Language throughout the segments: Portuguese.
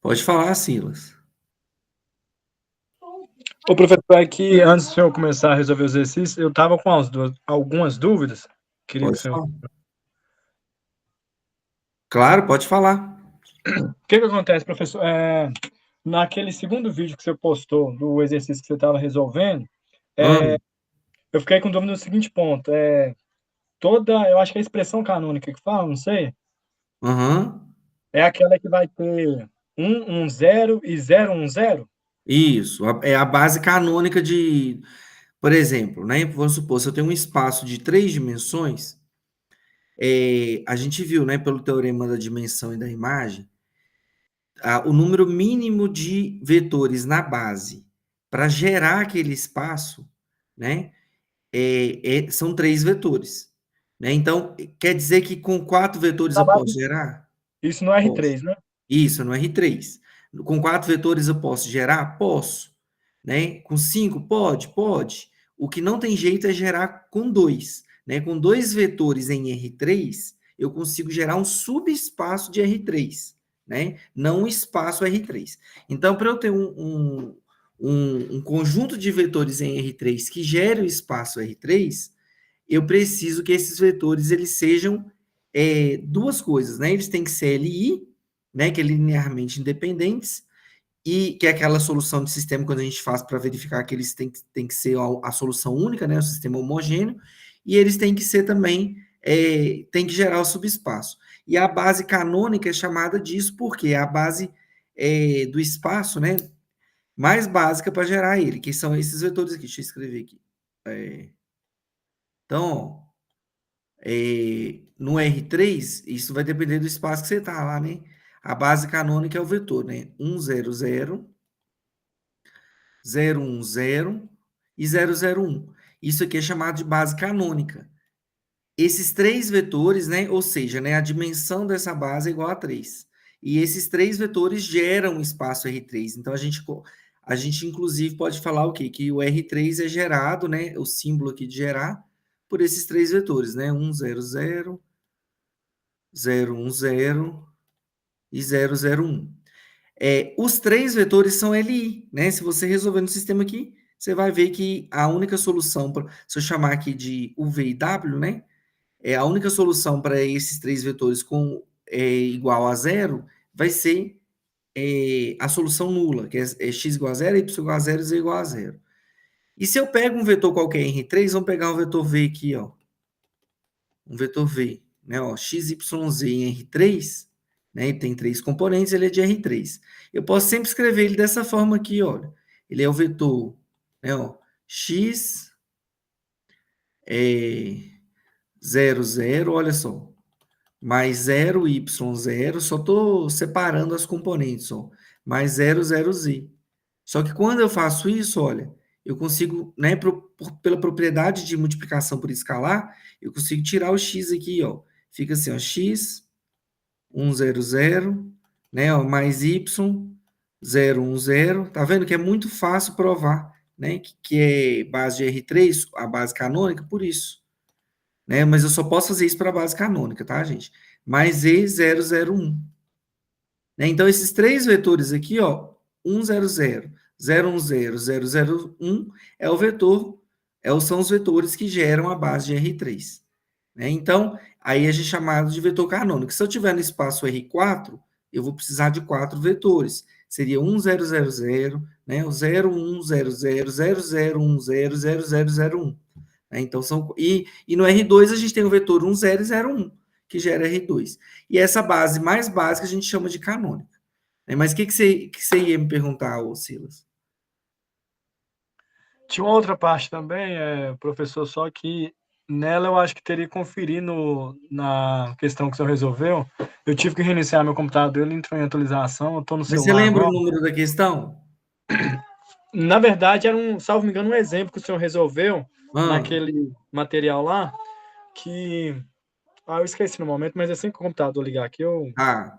Pode falar, Silas. Ô, professor, é que antes de eu começar a resolver os exercícios, eu estava com algumas dúvidas. Queria que o Pode senhor. falar. Claro, pode falar. O que acontece, professor? Naquele segundo vídeo que você postou do exercício que você estava resolvendo, Hum, eu fiquei com dúvida no seguinte ponto. Eu acho que é a expressão canônica que fala, não sei, aham. é aquela que vai ter 0 e 0, 1, 0. Isso. É a base canônica de, por exemplo, né? Vamos supor, se eu tenho um espaço de 3 dimensões, a gente viu, né, pelo teorema da dimensão e da imagem, o número mínimo de vetores na base para gerar aquele espaço, né? São 3 vetores. Né? Então, quer dizer que com 4 vetores Na eu posso base, gerar? isso no r Posso. três, né? Isso, no R3. Com 4 vetores eu posso gerar? Posso. Né? Com 5? Pode, pode. O que não tem jeito é gerar com 2. Né? Com 2 vetores em R3, eu consigo gerar um subespaço de R3. Né? Não um espaço R3. Então, para eu ter um conjunto de vetores em R3 que gere o espaço R3, eu preciso que esses vetores eles sejam duas coisas, né? Eles têm que ser LI, né? Que é linearmente independentes, e que é aquela solução de sistema quando a gente faz para verificar que eles têm que ser a solução única, né? O sistema homogêneo, e eles têm que ser também, tem que gerar o subespaço. E a base canônica é chamada disso porque é a base do espaço, né? Mais básica para gerar ele, que são esses vetores aqui. Deixa eu escrever aqui. Então, no R3, isso vai depender do espaço que você está lá, né? A base canônica é o vetor, né? 100, 010 e 001. Isso aqui é chamado de base canônica. Esses 3 vetores, né? Ou seja, né, a dimensão dessa base é igual a 3. E esses 3 vetores geram o espaço R3. Então, a gente inclusive pode falar o quê? Que o R3 é gerado, né? O símbolo aqui de gerar, por esses 3 vetores, né? 100, 010 e 001. Os 3 vetores são LI, né? Se você resolver no sistema aqui, você vai ver que a única solução, se eu chamar aqui de UV e W, né? A única solução para esses 3 vetores com igual a 0 vai ser a solução nula, que é x igual a 0, y igual a 0 e z igual a 0. E se eu pego um vetor qualquer em R3, vamos pegar um vetor V aqui, ó. Um vetor V, né? Ó, x, y, z em R3, né? Ele tem 3 componentes, ele é de R3. Eu posso sempre escrever ele dessa forma aqui, olha. Ele é o vetor, né? Ó, x 0, 0, olha só. Mais 0, y, 0, só estou separando as componentes, ó. Mais 0, 0, z. Só que quando eu faço isso, olha, eu consigo, né, pela propriedade de multiplicação por escalar, eu consigo tirar o x aqui, ó. Fica assim, ó, x 100, né, ó, mais y 010. Tá vendo que é muito fácil provar, né, que é base de R3, a base canônica, por isso, né? Mas eu só posso fazer isso para a base canônica, tá, gente? Mais E001. Né? Então, esses 3 vetores aqui, ó, 100, 010, 001, é o vetor, são os vetores que geram a base de R3. Né? Então, aí a gente é chamado de vetor canônico. Se eu tiver no espaço R4, eu vou precisar de 4 vetores. Seria 1000, né? O 0100001000100001. Né? Então, e no R2 a gente tem o vetor 1001, que gera R2. E essa base mais básica a gente chama de canônica. Mas o que você ia me perguntar, ô Silas? Tinha uma outra parte também, professor, só que nela eu acho que teria que conferir na questão que o senhor resolveu. Eu tive que reiniciar meu computador, ele entrou em atualização, eu estou no Mas você celular lembra o agora. número da questão? Na verdade, era salvo me engano, um exemplo que o senhor resolveu Ah, naquele material lá, que. Eu esqueci no momento, mas assim que o computador ligar aqui, eu. ah,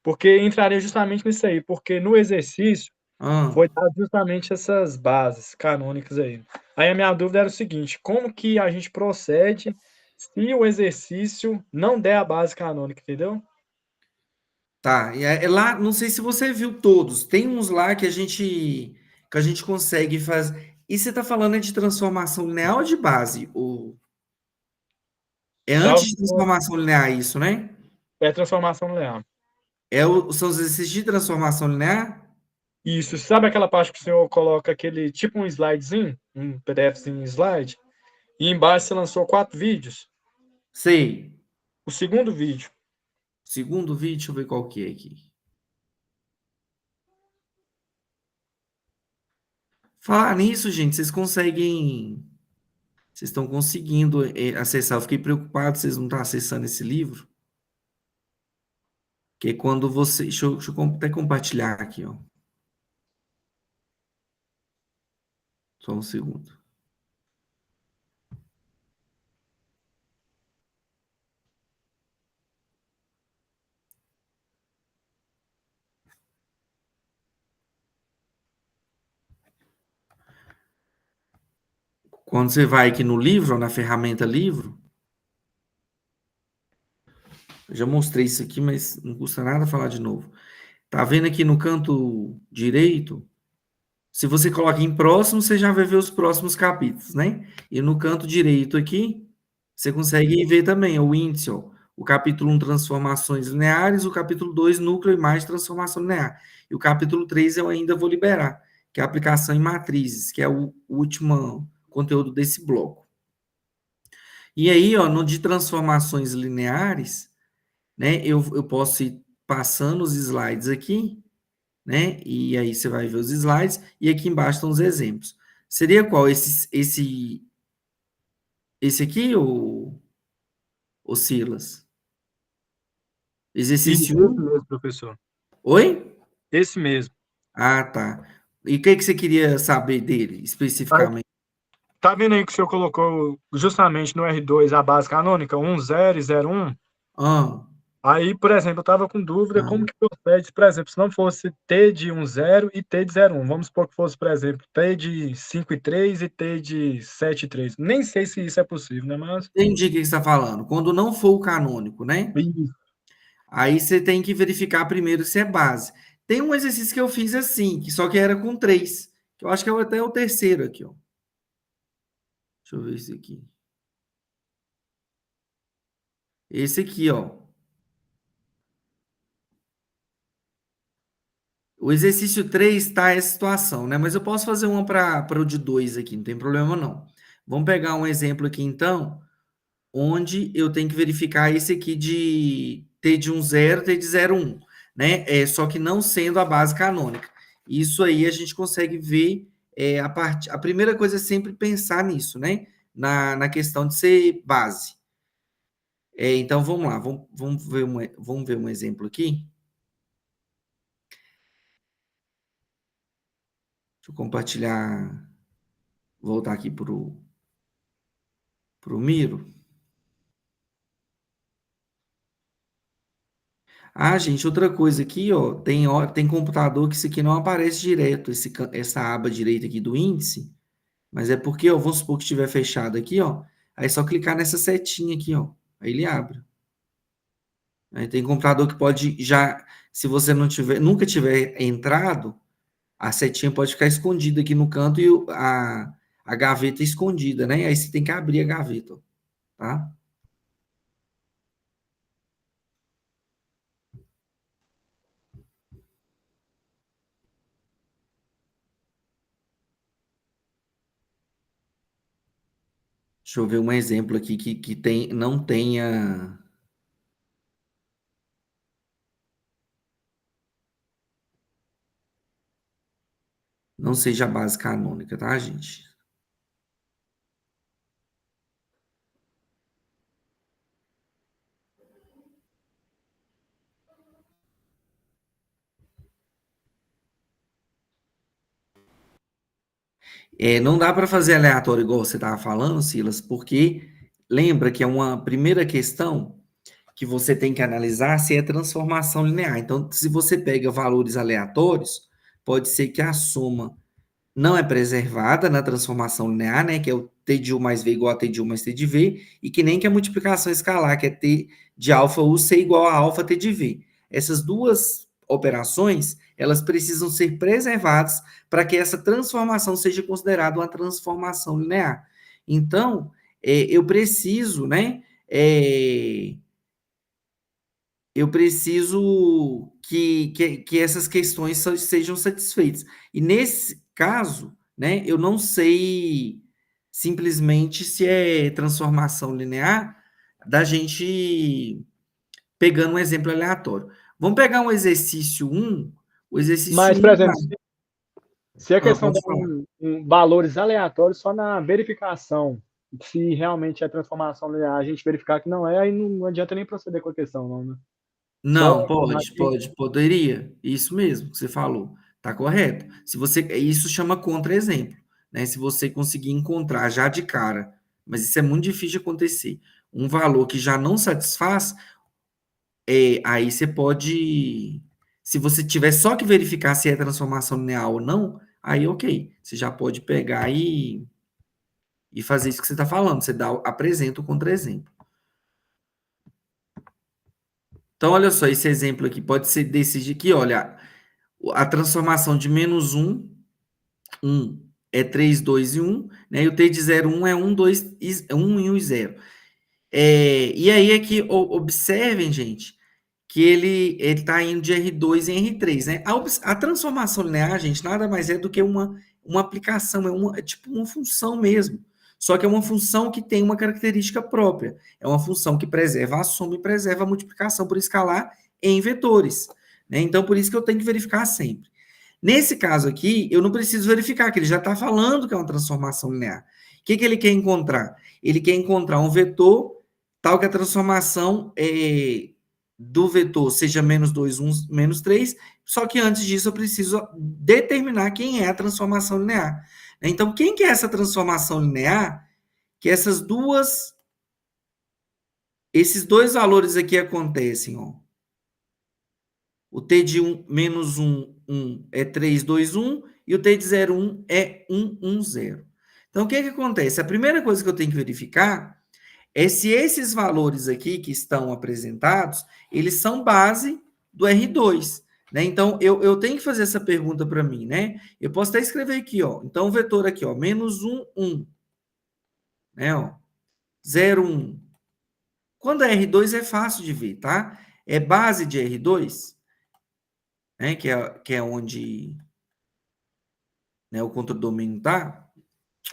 Porque entraria justamente nisso aí, porque no exercício ah. foi dado justamente essas bases canônicas aí. Aí a minha dúvida era o seguinte: como que a gente procede se o exercício não der a base canônica, entendeu? Tá, e é lá, não sei se você viu todos, tem uns lá que a gente consegue fazer. E você está falando é de transformação linear ou de base? É Tava antes de transformação linear isso, né? É transformação linear. São os exercícios de transformação linear? Isso, sabe aquela parte que o senhor coloca aquele tipo um slidezinho, um PDFzinho em slide, e embaixo você lançou 4 vídeos? Sei. O segundo vídeo. Segundo vídeo, deixa eu ver qual que é aqui. Falar nisso, gente, vocês conseguem. Vocês estão conseguindo acessar. Eu fiquei preocupado, vocês não estão acessando esse livro. Que quando você. Deixa eu até compartilhar aqui, ó. Só um segundo. Quando você vai aqui no livro, ó, na ferramenta livro, eu já mostrei isso aqui, mas não custa nada falar de novo. Tá vendo aqui no canto direito? Se você coloca em próximo, você já vai ver os próximos capítulos, né? E no canto direito aqui, você consegue ver também o índice, ó. O capítulo 1, transformações lineares, o capítulo 2, núcleo, imagem, transformação linear. E o capítulo 3 eu ainda vou liberar, que é a aplicação em matrizes, que é o último conteúdo desse bloco. E aí, ó, no de transformações lineares, né, eu posso ir passando os slides aqui, né? E aí você vai ver os slides e aqui embaixo estão os exemplos. Seria qual? Esse aqui, o Silas? Isso, Exercício esse 1? mesmo, professor. Oi? Esse mesmo. Ah, tá. E o que você queria saber dele, Aí, especificamente? tá vendo aí que o senhor colocou justamente no R2 a base canônica, 10 e 01? Ah, Aí, por exemplo, eu estava com dúvida ah, como que procede, por exemplo, se não fosse T de 10 e T de 01. Vamos supor que fosse, por exemplo, T de 5,3 e T de 7,3. Nem sei se isso é possível, né? Mas. entendi o que você está falando. Quando não for o canônico, né? Isso. Aí você tem que verificar primeiro se é base. Tem um exercício que eu fiz assim, que só que era com 3, que eu acho que é até o terceiro aqui, ó. Deixa eu ver esse aqui. Esse aqui, ó. O exercício 3 está essa situação, né? Mas eu posso fazer uma para o de 2 aqui, não tem problema não. Vamos pegar um exemplo aqui, então, onde eu tenho que verificar esse aqui de T de 10, T de 01, né? Só que não sendo a base canônica. Isso aí a gente consegue ver a primeira coisa é sempre pensar nisso, né? Na questão de ser base. Então vamos lá, vamos ver um exemplo aqui. Deixa eu compartilhar, voltar aqui para o Miro. Ah, gente, outra coisa aqui, ó, tem computador que isso aqui não aparece direto, essa aba direita aqui do índice, mas é porque, ó, vamos supor que estiver fechado aqui, ó, aí é só clicar nessa setinha aqui, ó, aí ele abre. Aí tem computador que pode já, se você não tiver, nunca tiver entrado, a setinha pode ficar escondida aqui no canto e a gaveta escondida, né? Aí você tem que abrir a gaveta, ó, tá? Deixa eu ver um exemplo aqui que não tenha. Não seja a base canônica, tá, gente? Não dá para fazer aleatório igual você estava falando, Silas, porque lembra que é uma primeira questão que você tem que analisar se é transformação linear. Então, se você pega valores aleatórios, pode ser que a soma não é preservada na transformação linear, né? Que é T de U mais V igual a T de U mais T de V, e que nem que a multiplicação escalar, que é T de alfa U ser igual a alfa T de V. Essas duas operações, elas precisam ser preservadas para que essa transformação seja considerada uma transformação linear. Então, eu preciso, né, eu preciso que essas questões sejam satisfeitas. E nesse caso, né, eu não sei simplesmente se é transformação linear da gente pegando um exemplo aleatório. Vamos pegar um exercício 1, o exercício Mas, por 1, exemplo, se a questão pode der falar. valores aleatórios só na verificação, se realmente é transformação linear, a gente verificar que não é, aí não adianta nem proceder com a questão, não, né? Só Não, pode, aqui. poderia. Isso mesmo que você falou. Tá correto. Se você, isso chama contra-exemplo, né? Se você conseguir encontrar já de cara, mas isso é muito difícil de acontecer, um valor que já não satisfaz, aí você pode, se você tiver só que verificar se é transformação linear ou não, aí ok, você já pode pegar e fazer isso que você está falando, você apresenta o contra-exemplo. Então, olha só, esse exemplo aqui pode ser desse aqui, olha, a transformação de menos 1, 1 é 3, 2 e 1, né? E o t de 0, 1 é 1, 2, 1 e 1 e 0. E aí aqui, observem, gente, que ele está indo de R2 em R3, né? A transformação linear, gente, nada mais é do que uma aplicação, é tipo uma função mesmo. Só que é uma função que tem uma característica própria. É uma função que preserva a soma e preserva a multiplicação por escalar em vetores, né? Então, por isso que eu tenho que verificar sempre. Nesse caso aqui, eu não preciso verificar, que ele já está falando que é uma transformação linear. O que ele quer encontrar? Ele quer encontrar um vetor tal que a transformação do vetor seja menos 2, 1, menos 3, só que antes disso eu preciso determinar quem é a transformação linear. Então, quem que é essa transformação linear? Que esses dois valores aqui acontecem, ó. O t de 1 menos 1, 1 é 3, 2, 1, e o t de 0, 1 é 1, 1, 0. Então, o que acontece? A primeira coisa que eu tenho que verificar é se esses valores aqui que estão apresentados, eles são base do R2, né? Então, eu tenho que fazer essa pergunta para mim, né? Eu posso até escrever aqui, ó. Então, o vetor aqui, ó, menos 1, 1, né? Ó, 0, 1. Quando é R2 é fácil de ver, tá? É base de R2, né? Que é onde, né, o contradomínio tá.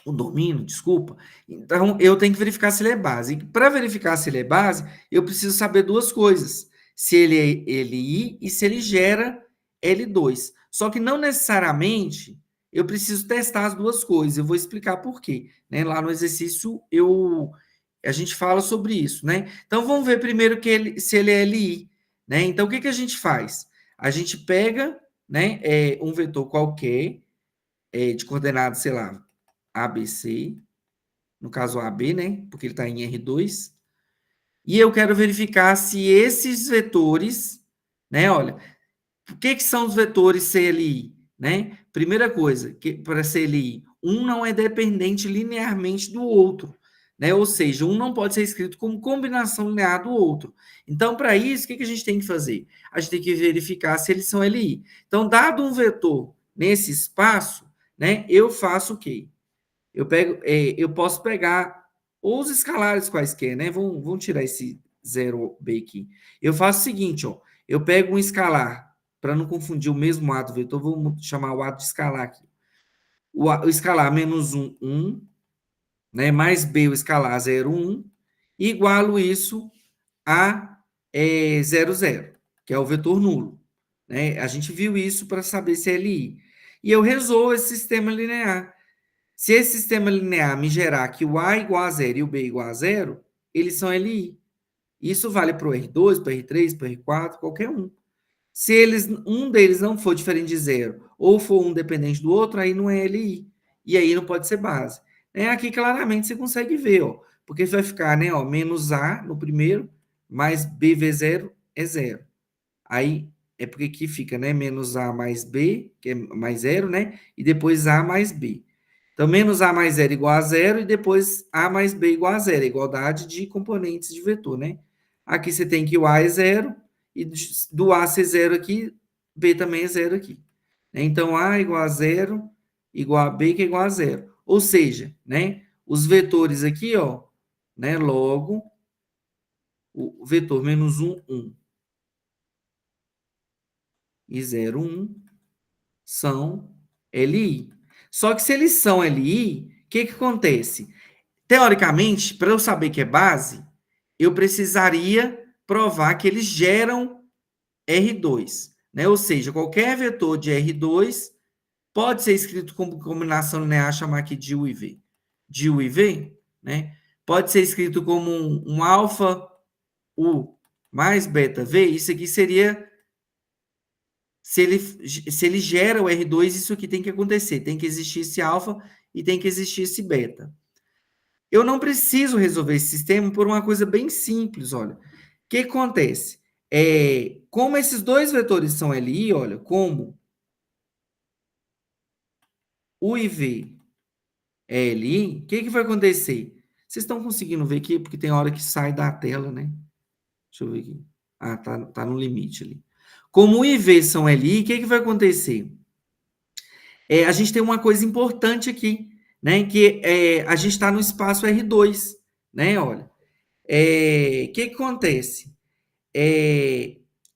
O domínio, desculpa. Então, eu tenho que verificar se ele é base. E para verificar se ele é base, eu preciso saber duas coisas: se ele é LI e se ele gera L2. Só que não necessariamente eu preciso testar as duas coisas. Eu vou explicar por quê, né? Lá no exercício a gente fala sobre isso, né? Então vamos ver primeiro se ele é LI, né? Então o que a gente faz? A gente pega, né, um vetor qualquer de coordenadas, sei lá, ABC, no caso AB, né? Porque ele está em R2. E eu quero verificar se esses vetores, né? Olha, o que são os vetores CLI, né? Primeira coisa, que para CLI, um não é dependente linearmente do outro, né? Ou seja, um não pode ser escrito como combinação linear do outro. Então, para isso, o que a gente tem que fazer? A gente tem que verificar se eles são LI. Então, dado um vetor nesse espaço, né? Eu faço o quê? Eu posso pegar os escalares quaisquer, né? Vamos tirar esse 0b aqui. Eu faço o seguinte, ó. Eu pego um escalar, para não confundir o mesmo A do vetor, vamos chamar o A de escalar aqui. O escalar menos 1, 1, né? Mais B, o escalar 0, 1, igualo isso a 0, 0, que é o vetor nulo. Né? A gente viu isso para saber se é LI. E eu resolvo esse sistema linear. Se esse sistema linear me gerar que o A igual a zero e o B igual a zero, eles são LI. Isso vale para o R2, para o R3, para o R4, qualquer um. Se um deles não for diferente de zero, ou for um dependente do outro, aí não é LI. E aí não pode ser base. Aqui claramente você consegue ver, ó, porque vai ficar, né, ó, menos A no primeiro, mais B vezes zero é zero. Aí é porque aqui fica, né, menos A mais B, que é mais zero, né, e depois A mais B. Então, menos A mais zero igual a zero, e depois A mais B igual a zero, igualdade de componentes de vetor, né? Aqui você tem que o A é zero, e do A ser zero aqui, B também é zero aqui. Então, A igual a zero, igual a B, que é igual a zero. Ou seja, né, os vetores aqui, ó, né, logo, o vetor menos 1, 1 e 0, 1 são LI. Só que se eles são LI, o que acontece? Teoricamente, para eu saber que é base, eu precisaria provar que eles geram R2, né? Ou seja, qualquer vetor de R2 pode ser escrito como combinação linear, chamar aqui de U e V. De U e V, né? Pode ser escrito como um alfa U mais beta V. Isso aqui seria se ele gera o R2, isso aqui tem que acontecer. Tem que existir esse alfa e tem que existir esse beta. Eu não preciso resolver esse sistema por uma coisa bem simples, olha. O que acontece? Como esses dois vetores são LI, olha, como U e V é LI, o que vai acontecer? Vocês estão conseguindo ver aqui? Porque tem hora que sai da tela, né? Deixa eu ver aqui. Ah, tá no limite ali. Como U e V são LI, o que vai acontecer? A gente tem uma coisa importante aqui, né? Que a gente está no espaço R2, né? Olha, que acontece?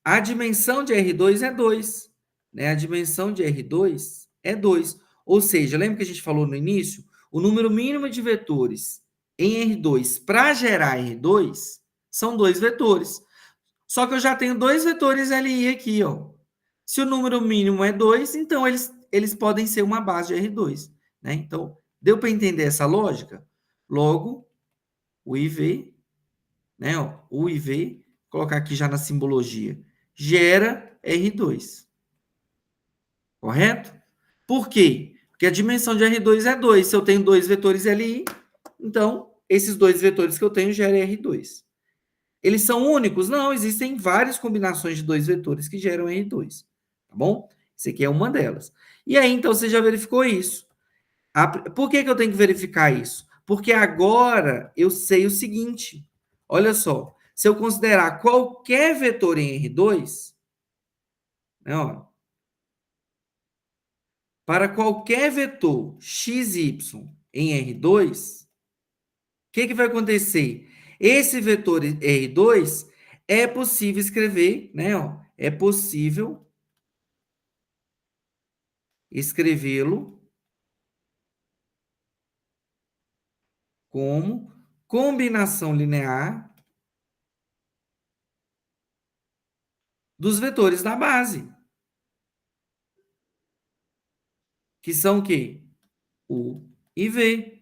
A dimensão de R2 é 2, né? A dimensão de R2 é 2. Ou seja, lembra que a gente falou no início? O número mínimo de vetores em R2 para gerar R2 são 2 vetores. Só que eu já tenho 2 vetores LI aqui, ó. Se o número mínimo é 2, então eles podem ser uma base de R2, né? Então, deu para entender essa lógica? Logo, o IV, né, ó, o IV, colocar aqui já na simbologia, gera R2. Correto? Por quê? Porque a dimensão de R2 é 2. Se eu tenho 2 vetores LI, então esses 2 vetores que eu tenho geram R2. Eles são únicos? Não, existem várias combinações de 2 vetores que geram R2. Tá bom? Isso aqui é uma delas. E aí, então, você já verificou isso. Por que eu tenho que verificar isso? Porque agora eu sei o seguinte. Olha só. Se eu considerar qualquer vetor em R2, né, ó, para qualquer vetor xy em R2, o que vai acontecer? Esse vetor R2 é possível escrever, né? Ó, é possível escrevê-lo como combinação linear dos vetores da base. Que são o quê? U e V.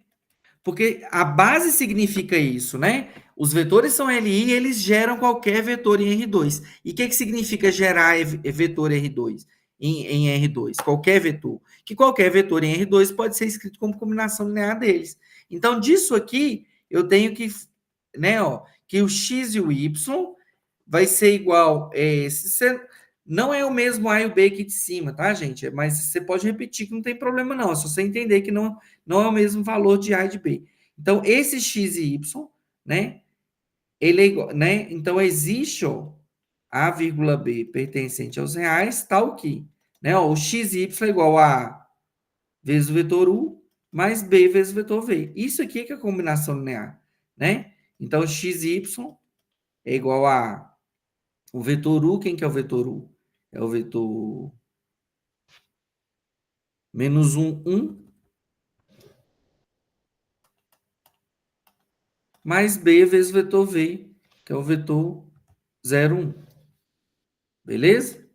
Porque a base significa isso, né? Os vetores são LI e eles geram qualquer vetor em R2. E o que significa gerar vetor R2 em R2? Qualquer vetor. Que qualquer vetor em R2 pode ser escrito como combinação linear deles. Então, disso aqui, eu tenho que, né, ó, que o x e o y vai ser igual. Não é o mesmo A e o B aqui de cima, tá, gente? Mas você pode repetir que não tem problema, não. É só você entender que não é o mesmo valor de A e de B. Então, esse x e y, né? Ele é igual, né? Então, existe, ó, A, vírgula B pertencente aos reais, tal que, né? Ó, o x e y é igual a A vezes o vetor U mais B vezes o vetor V. Isso aqui que é a combinação linear, né? Então, x e y é igual a o vetor U. Quem que é o vetor U? É o vetor menos 1, 1, mais B vezes o vetor V, que é o vetor 0, 1. Beleza?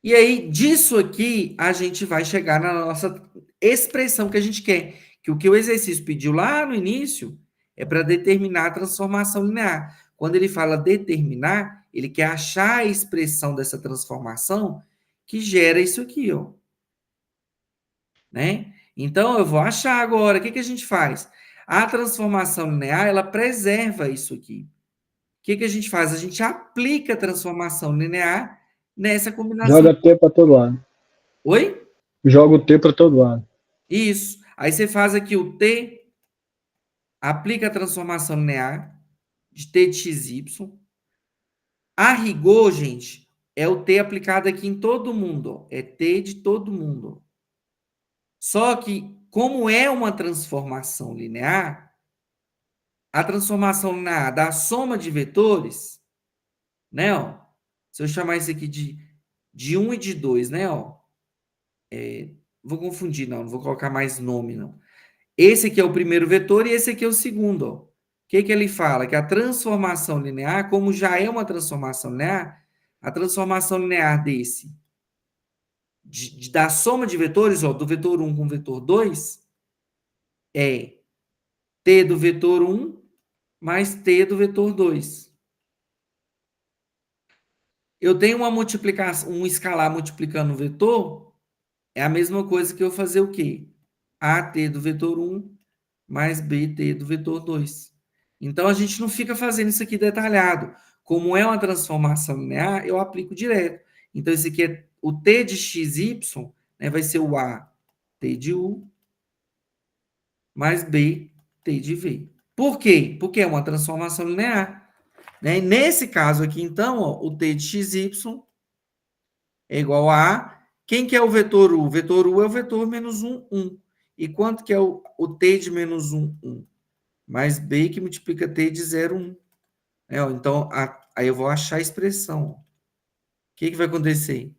E aí, disso aqui, a gente vai chegar na nossa expressão que a gente quer. Que o que o exercício pediu lá no início é para determinar a transformação linear. Quando ele fala determinar, ele quer achar a expressão dessa transformação que gera isso aqui, ó. Né? Então, eu vou achar agora. O que a gente faz? A transformação linear, ela preserva isso aqui. O que a gente faz? A gente aplica a transformação linear nessa combinação. Joga T para todo lado. Oi? Joga o T para todo lado. Isso. Aí você faz aqui o T, aplica a transformação linear de T de XY. A rigor, gente, é o T aplicado aqui em todo mundo, ó. É T de todo mundo. Só que, como é uma transformação linear, a transformação linear da soma de vetores, né, ó, se eu chamar isso aqui de 1 e de 2, né, ó, vou confundir, não vou colocar mais nome, não. Esse aqui é o primeiro vetor e esse aqui é o segundo, ó. O que que ele fala? Que a transformação linear, como já é uma transformação linear, a transformação linear da soma de vetores, ó, do vetor 1 com o vetor 2, é t do vetor 1 mais t do vetor 2. Eu tenho uma multiplicação, um escalar multiplicando o vetor, é a mesma coisa que eu fazer o quê? AT do vetor 1 mais BT do vetor 2. Então, a gente não fica fazendo isso aqui detalhado. Como é uma transformação linear, eu aplico direto. Então, esse aqui é o T de XY, né, vai ser o A, T de U, mais B, T de V. Por quê? Porque é uma transformação linear. Né? Nesse caso aqui, então, ó, o T de XY é igual a... Quem que é o vetor U? O vetor U é o vetor menos 1, 1. E quanto que é o T de menos 1, 1? Mais B que multiplica T de 0, 1. É, ó, então, aí eu vou achar a expressão. O que, que vai acontecer?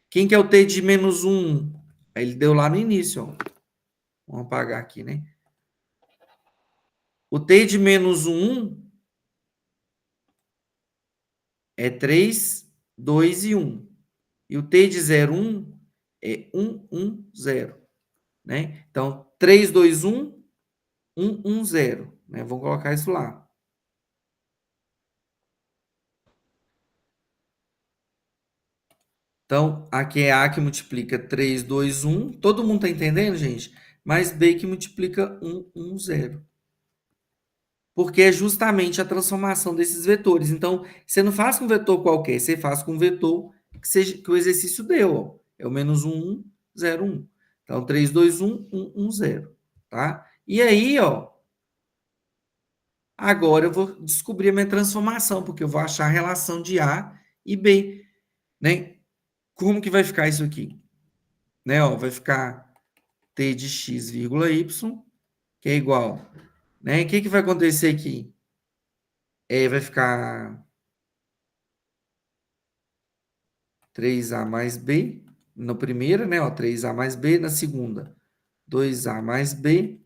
Quem que é o T de menos 1, 1? Aí ele deu lá no início. Ó. Vamos apagar aqui, né? O T de menos 1, 1 é 3, 2 e 1. E o T de 0, 1 é 1, 1, 0. Né? Então, 3, 2, 1, 1, 1, 0. Né? Vamos colocar isso lá. Então, aqui é A que multiplica 3, 2, 1. Todo mundo está entendendo, gente? Mais B que multiplica 1, 1, 0. Porque é justamente a transformação desses vetores. Então, você não faz com um vetor qualquer, você faz com um vetor que o exercício deu. Ó. É o menos 1, 1, 0, 1. Então, 3, 2, 1, 1, 1, 0. Tá? E aí, ó, agora eu vou descobrir a minha transformação, porque eu vou achar a relação de A e B. Né? Como que vai ficar isso aqui? Né? Ó, vai ficar T de x, y, que é igual. Né? O que, que vai acontecer aqui? Vai ficar 3A mais B na primeira, né? Ó, 3A mais B na segunda. 2A mais B.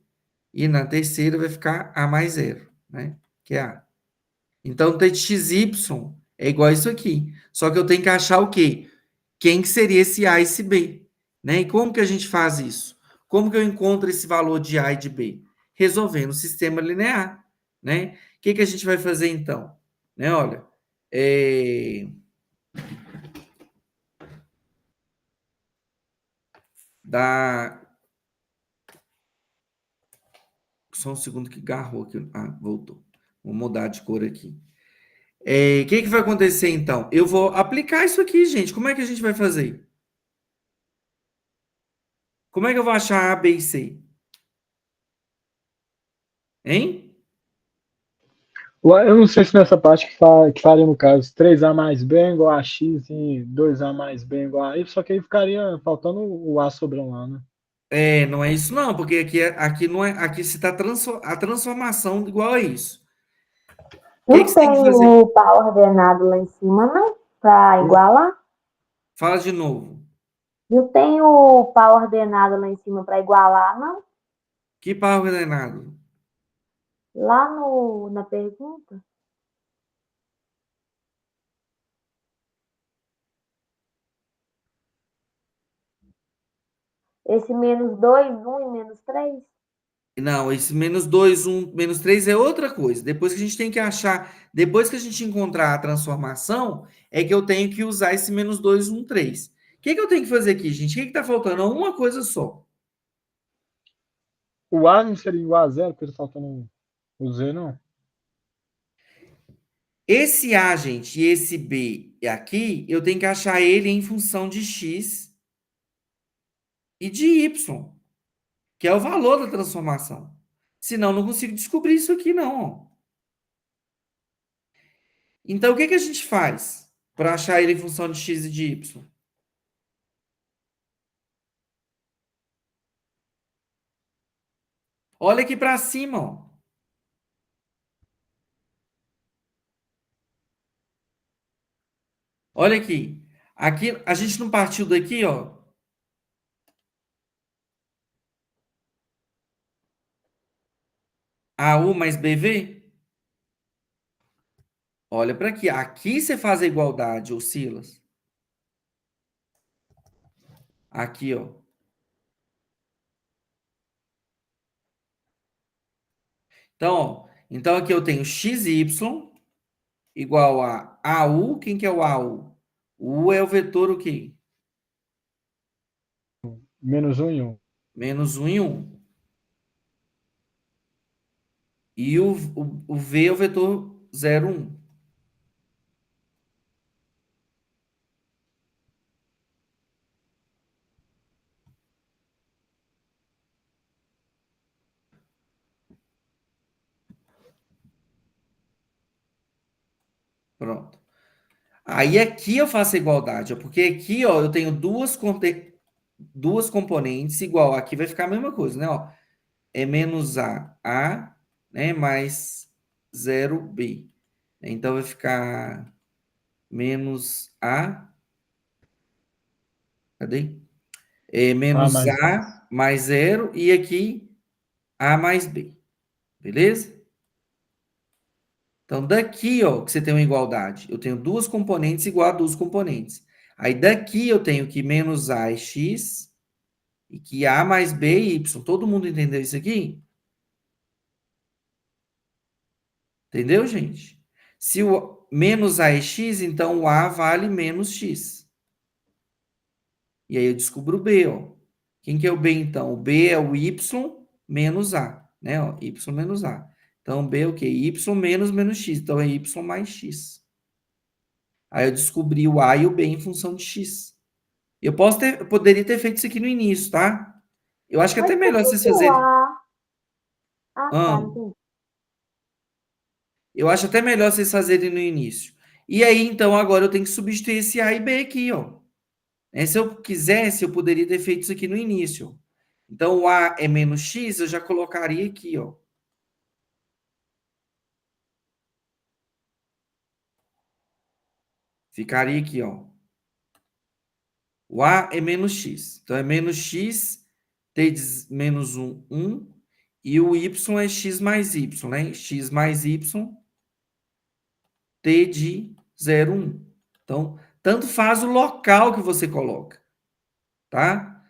E na terceira vai ficar A mais 0, né? Que é A. Então, T de xy é igual a isso aqui. Só que eu tenho que achar o quê? Quem que seria esse A e esse B? Né? E como que a gente faz isso? Como que eu encontro esse valor de A e de B? Resolvendo o sistema linear. Né? O que, que a gente vai fazer então? Né? Olha, da... Só um segundo que garrou aqui. Ah, voltou. Vou mudar de cor aqui. O que, que vai acontecer então? Eu vou aplicar isso aqui, gente. Como é que a gente vai fazer? Como é que eu vou achar A, B e C? Hein? Eu não sei se nessa parte que faria no caso 3A mais B é igual a X e 2A mais B é igual a Y, só que aí ficaria faltando o A sobrando lá, né? Não é isso não, porque aqui não é, aqui se está a transformação igual a isso. O que, que Não você tem que tem fazer? o par ordenado lá em cima, não? Para igualar? Fala de novo. Não tem o par ordenado lá em cima para igualar, não? Que par ordenado? Lá no, na pergunta? Esse menos 2, 1 e menos 3? Não, esse menos 2, 1, menos 3 é outra coisa. Depois que a gente tem que achar, depois que a gente encontrar a transformação, é que eu tenho que usar esse menos 2, 1, 3. O que, que eu tenho que fazer aqui, gente? O que está faltando? Uma coisa só. O A não seria igual a zero, porque tá faltando o Z, não? Esse A, gente, e esse B aqui, eu tenho que achar ele em função de x e de y. que é o valor da transformação. Senão, não consigo descobrir isso aqui, não. Ó. Então, o que a gente faz para achar ele em função de x e de y? Olha aqui para cima, ó. Olha aqui. Aqui a gente não partiu daqui, ó. AU mais BV? Olha para aqui. Aqui você faz a igualdade, ô Silas. Aqui, ó. Então, ó, então aqui eu tenho xy igual a AU. Quem que é o AU? O U é o vetor o quê? Menos 1 e 1. Menos 1 e 1. E o V é o vetor 0, 1. Pronto. Aí aqui eu faço a igualdade, ó, porque aqui, ó, eu tenho duas componentes igual. Aqui vai ficar a mesma coisa, né? Ó, é menos A, né? Mais 0B. Então vai ficar menos A. Cadê? É A menos mais B. A mais 0 e aqui A mais B. Beleza? Então, daqui, ó, que você tem uma igualdade. Eu tenho duas componentes igual a duas componentes. Aí, daqui eu tenho que menos A é x e que A mais B é y. Todo mundo entendeu isso aqui? Entendeu, gente? Se o menos A é x, então o A vale menos x. E aí eu descubro o B, ó. Quem que é o B, então? O B é o y menos A, né? Ó, y menos A. Então, B é o quê? Y menos x. Então, é y mais x. Aí eu descobri o A e o B em função de x. Eu poderia ter feito isso aqui no início, tá? Eu acho que é até Mas por melhor que vocês que o fazerem. A... Ah, tá, Ah, entendi. eu acho até melhor vocês fazerem no início. E aí, então, agora eu tenho que substituir esse A e B aqui, ó. Se eu quisesse, eu poderia ter feito isso aqui no início. Então, o A é menos x, eu já colocaria aqui, ó. Ficaria aqui, ó. O A é menos x. Então, é menos x, t de menos 1, 1. E o y é x mais y, né? X mais y, t de 0, 1. Então, tanto faz o local que você coloca, tá?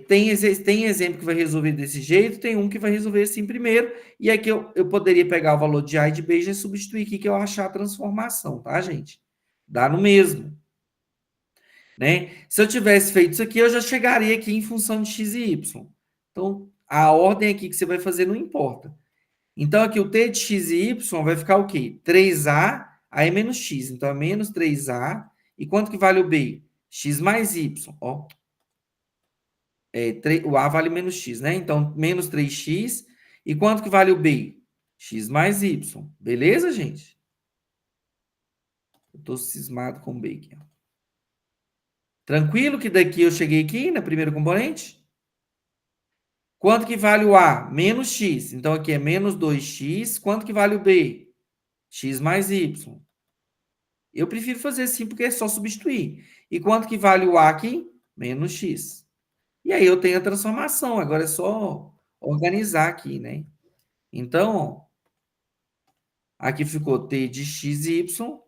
Tem exemplo que vai resolver desse jeito, tem um que vai resolver assim primeiro, e aqui eu poderia pegar o valor de A e de B e já substituir aqui que eu achar a transformação, tá, gente? Dá no mesmo. Né? Se eu tivesse feito isso aqui, eu já chegaria aqui em função de x e y. Então, a ordem aqui que você vai fazer não importa. Então, aqui o t de x e y vai ficar o quê? 3a, aí é menos x. Então, é menos 3a. E quanto que vale o b? X mais y. Ó. O a vale menos x, né? Então, menos 3x. E quanto que vale o b? X mais y. Beleza, gente? Eu estou cismado com o b aqui. Ó. Tranquilo que daqui eu cheguei aqui na primeira componente? Quanto que vale o A? Menos x. Então, aqui é menos 2x. Quanto que vale o B? X mais y. Eu prefiro fazer assim porque é só substituir. E quanto que vale o A aqui? Menos x. E aí eu tenho a transformação. Agora é só organizar aqui, né? Então, ó, aqui ficou t de x e y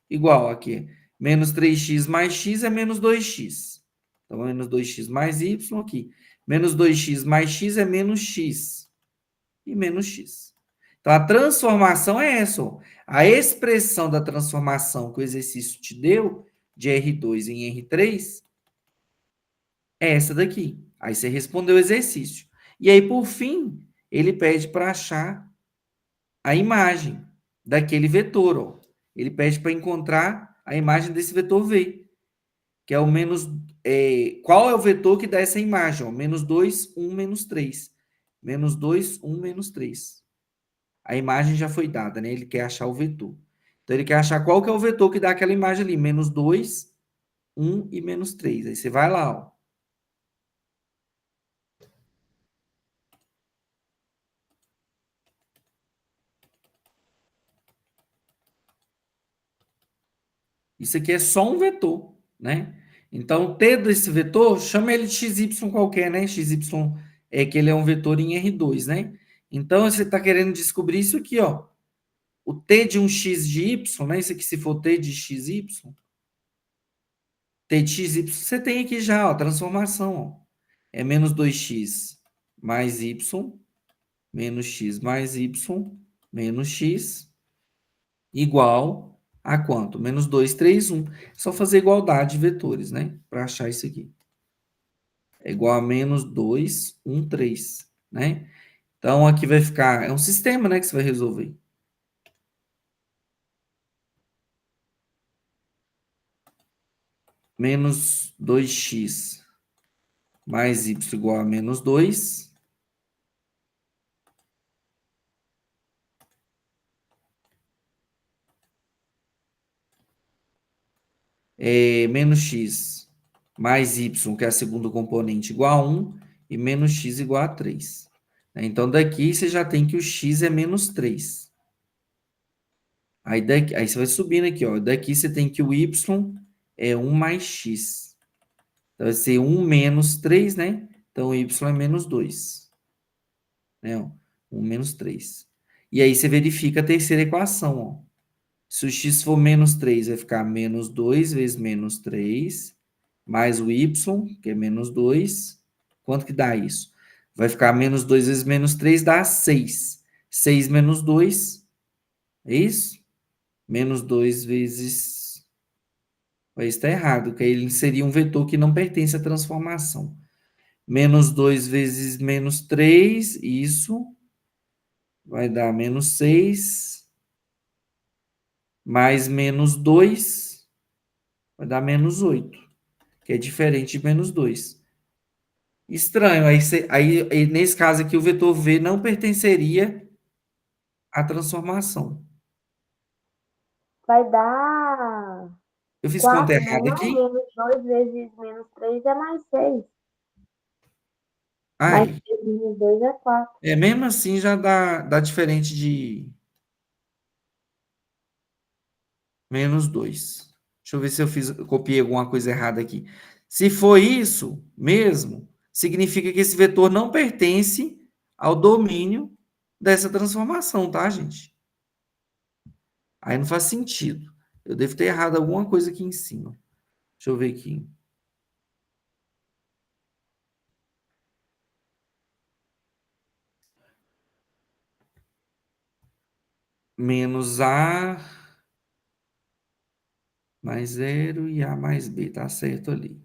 igual aqui. Menos 3x mais x é menos 2x. Então, menos 2x mais y aqui. Menos 2x mais x é menos x. E menos x. Então, a transformação é essa. Ó. A expressão da transformação que o exercício te deu, de R2 em R3, é essa daqui. Aí você respondeu o exercício. E aí, por fim, ele pede para achar a imagem daquele vetor. Ó. Ele pede para encontrar a imagem desse vetor V. que é o menos... qual é o vetor que dá essa imagem? Ó? Menos 2, 1, menos 3. Menos 2, 1, menos 3. A imagem já foi dada, né? Ele quer achar o vetor. Então, ele quer achar qual que é o vetor que dá aquela imagem ali. Menos 2, 1 e menos 3. Aí você vai lá, ó. Isso aqui é só um vetor, né? Então, o T desse vetor, chama ele de XY qualquer, né? XY é que ele é um vetor em R2, né? Então, você está querendo descobrir isso aqui, ó. O T de um X de Y, né? Isso aqui, se for T de XY, T de XY, você tem aqui já, ó, transformação, ó. É menos 2x mais y, menos x mais y, menos x, igual a quanto? Menos 2, 3, 1. É só fazer igualdade de vetores, né? Para achar isso aqui. É igual a menos 2, 1, 3, né? Então, aqui vai ficar... É um sistema, né, que você vai resolver. Menos 2x mais y igual a menos 2. Menos x mais y, que é a segunda componente, igual a 1, e menos x igual a 3. Então, daqui você já tem que o x é menos 3. Aí você vai subindo aqui, ó. Daqui você tem que o y é 1 mais x. Então, vai ser 1 menos 3, né? Então, o y é menos 2. Né? 1 menos 3. E aí você verifica a terceira equação, ó. Se o x for menos 3, vai ficar menos 2 vezes menos 3, mais o y, que é menos 2. Quanto que dá isso? Vai ficar menos 2 vezes menos 3, dá 6. 6 menos 2, é isso? Menos 2 vezes... Aí está errado, porque ele seria um vetor que não pertence à transformação. Menos 2 vezes menos 3, isso vai dar menos 6, mais menos 2, vai dar menos 8, que é diferente de menos 2. Estranho, aí nesse caso aqui o vetor V não pertenceria à transformação. Vai dar Eu fiz conta 4, né? errada Não, aqui? menos 2 vezes menos 3 é mais 6. Mais Ai, 6 menos 2 é 4. mesmo assim já dá diferente de menos 2. Deixa eu ver se eu copiei alguma coisa errada aqui. Se for isso mesmo, significa que esse vetor não pertence ao domínio dessa transformação, tá, gente? Aí não faz sentido. Eu devo ter errado alguma coisa aqui em cima. Deixa eu ver aqui. Menos A mais 0 e A mais B. Tá certo ali.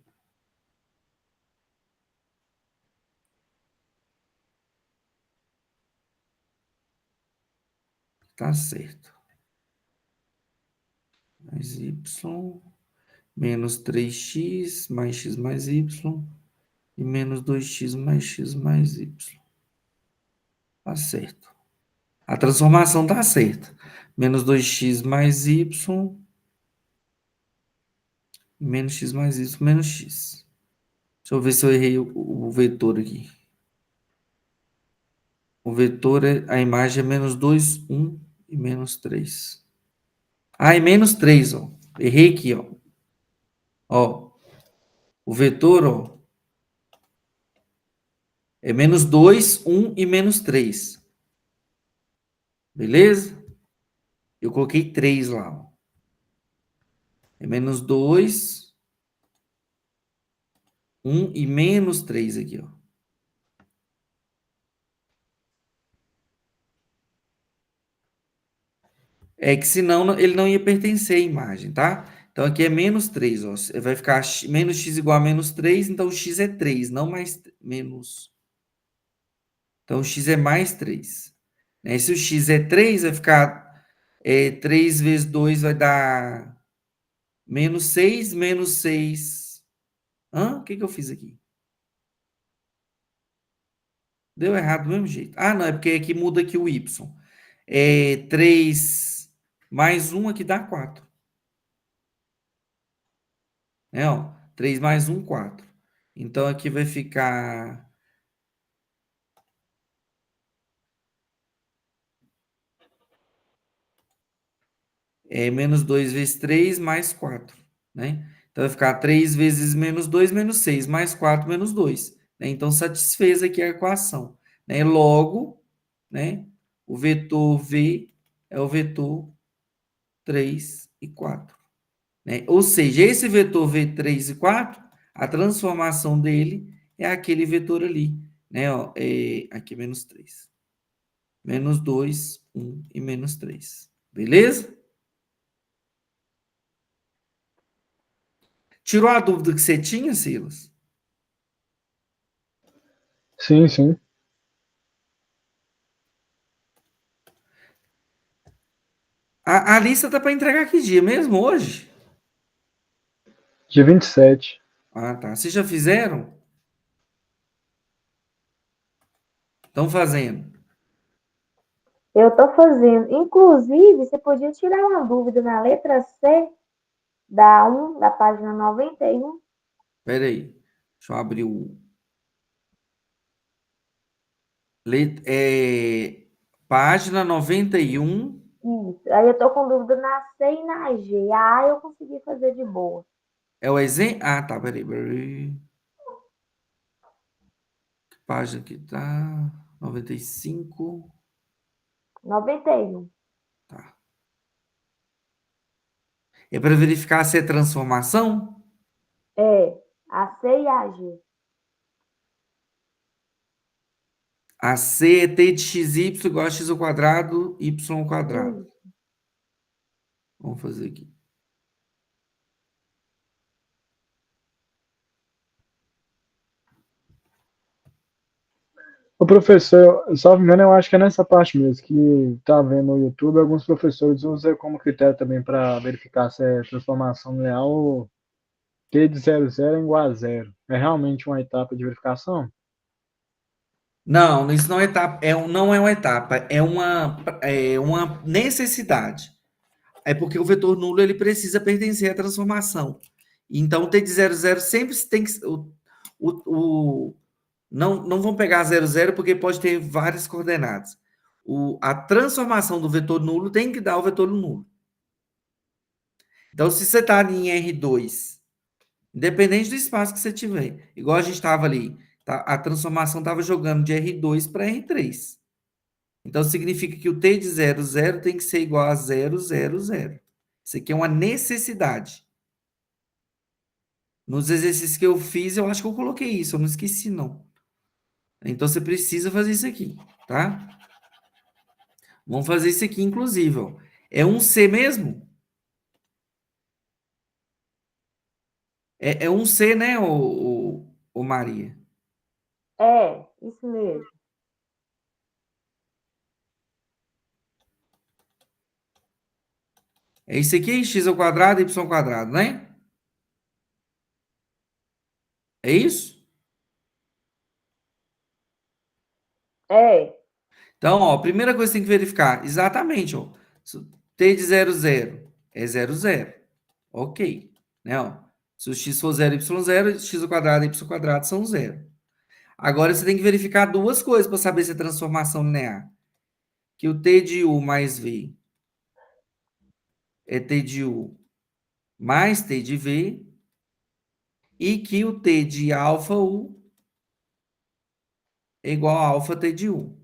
Tá certo. Mais Y menos 3x mais x mais y e menos 2x mais x mais y. Tá certo. A transformação tá certa. Menos 2x mais y, menos x mais y, menos x. Deixa eu ver se eu errei o vetor aqui. O vetor, a imagem é menos 2, 1 e menos 3. Ah, e menos 3, ó. Errei aqui, ó. Ó, o vetor, ó, é menos 2, 1 e menos 3. Beleza? Eu coloquei 3 lá, ó. É menos 2, 1 e menos 3 aqui, ó. É que senão ele não ia pertencer à imagem, tá? Então aqui é menos 3, ó. Vai ficar menos x igual a menos 3, então o x é 3, não mais menos. Então o x é mais 3. Né? Se o x é 3, vai ficar 3 vezes 2 vai dar menos 6, menos 6 O que que eu fiz aqui? Deu errado do mesmo jeito. Ah, não, é porque aqui muda aqui o y. 3 mais 1 aqui dá 4. Ó, 3 mais 1, 4. Então, aqui vai ficar menos 2 vezes 3 mais 4, né? Então, vai ficar 3 vezes menos 2 menos 6, mais 4 menos 2, né? Então, satisfez aqui a equação, né? Logo, né? O vetor V é o vetor 3 e 4, né? Ou seja, esse vetor V3 e 4, a transformação dele é aquele vetor ali, né? Ó, aqui menos 3. Menos 2, 1 e menos 3. Beleza? Tirou a dúvida que você tinha, Silas? Sim, sim. A lista tá para entregar que dia mesmo? Hoje? Dia 27. Ah, tá. Vocês já fizeram? Estão fazendo. Eu tô fazendo. Inclusive, você podia tirar uma dúvida na letra C da página 91. Espera aí. Deixa eu abrir o... Página 91. Isso. Aí eu tô com dúvida na C e na G. A A eu consegui fazer de boa. É o exemplo? Ah, tá. Peraí. Que página que tá? 95. 91. Tá. É para verificar se é transformação? É. A C e a G. A C é t de xy igual a x ao quadrado, y ao quadrado. Isso. Vamos fazer aqui. O professor, só me engano, eu acho que é nessa parte mesmo, que tá vendo no YouTube, alguns professores usam como critério também para verificar se é transformação real ou t de 00 é igual a zero. É realmente uma etapa de verificação? Não, isso não é etapa, não é uma etapa, é uma necessidade. É porque o vetor nulo ele precisa pertencer à transformação. Então, o t de 00 sempre tem que. Não vão pegar 00 porque pode ter várias coordenadas. A transformação do vetor nulo tem que dar o vetor nulo. Então, se você está em R2, independente do espaço que você tiver, igual a gente estava ali, tá? A transformação estava jogando de R2 para R3. Então, significa que o t de 00 tem que ser igual a 0, 0, 0. Isso aqui é uma necessidade. Nos exercícios que eu fiz, eu acho que eu coloquei isso, eu não esqueci, não. Então, você precisa fazer isso aqui, tá? Vamos fazer isso aqui, inclusive, ó. É um C mesmo? É um C, né, ô Maria? É, isso mesmo. É isso aqui, x ao quadrado, y ao quadrado, né? É isso? É. Então, ó, a primeira coisa que você tem que verificar, exatamente, ó. T de 00 é 0, 0. Ok. Né, ó. Se o x for 0, y 0, x ao quadrado e y ao quadrado são 0. Agora, você tem que verificar duas coisas para saber se é transformação linear. Que o t de u mais v é t de u mais t de v e que o t de alfa u é igual a alfa t de u.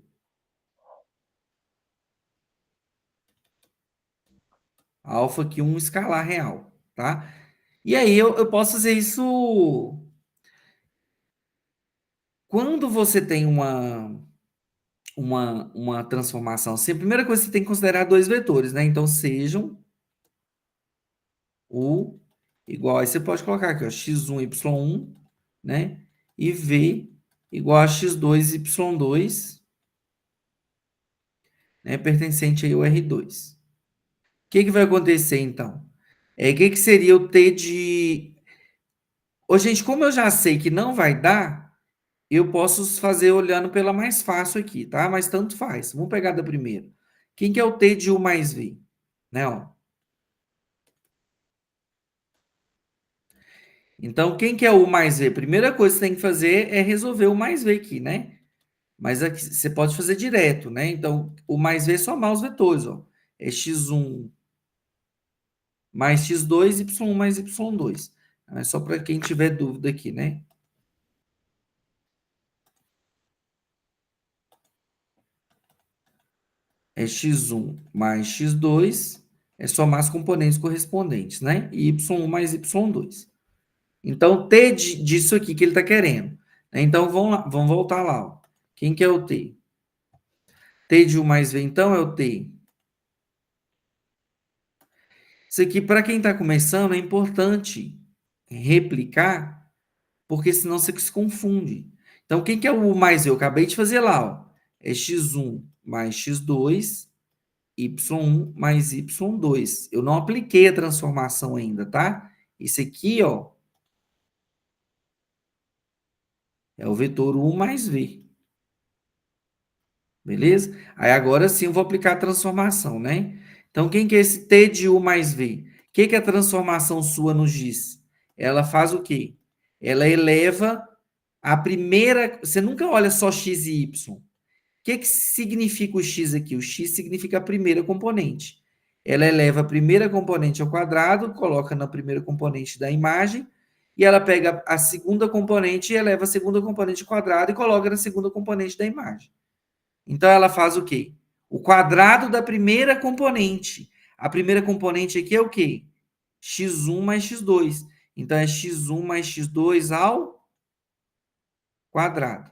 Alfa aqui um escalar real, tá? E aí eu posso fazer isso quando você tem uma transformação. Assim, a primeira coisa que você tem que considerar dois vetores, né? Então, sejam o igual, aí você pode colocar aqui, ó, x1, y1, né? E v igual a x2, y2, né? Pertencente aí ao R2. O que que vai acontecer, então? O que que seria o t de... Ô, gente, como eu já sei que não vai dar, eu posso fazer olhando pela mais fácil aqui, tá? Mas tanto faz. Vamos pegar da primeira. Quem que é o T de U mais V? Né, ó. Então, quem que é o U mais V? Primeira coisa que você tem que fazer é resolver o mais V aqui, né? Mas aqui você pode fazer direto, né? Então, o mais V é somar os vetores, ó. É x1 mais x2, y1 mais y2. É só para quem tiver dúvida aqui, né? É x1 mais x2, é somar as componentes correspondentes, né? E y1 mais y2. Então, T disso aqui que ele está querendo. Então, vamos voltar lá. Ó. Quem que é o T? T de U mais V, então, é o T. Isso aqui, para quem está começando, é importante replicar, porque senão você se confunde. Então, quem que é o U mais V? Eu acabei de fazer lá. Ó. É x1 mais x2, y1 mais y2. Eu não apliquei a transformação ainda, tá? Esse aqui, ó, é o vetor U mais V. Beleza? Aí agora sim eu vou aplicar a transformação, né? Então, quem que é esse T de U mais V? O que que a transformação sua nos diz? Ela faz o quê? Ela eleva a primeira... Você nunca olha só x e y. O que que significa o x aqui? O x significa a primeira componente. Ela eleva a primeira componente ao quadrado, coloca na primeira componente da imagem, e ela pega a segunda componente e eleva a segunda componente ao quadrado e coloca na segunda componente da imagem. Então, ela faz o quê? O quadrado da primeira componente. A primeira componente aqui é o quê? x1 mais x2. Então, é x1 mais x2 ao quadrado.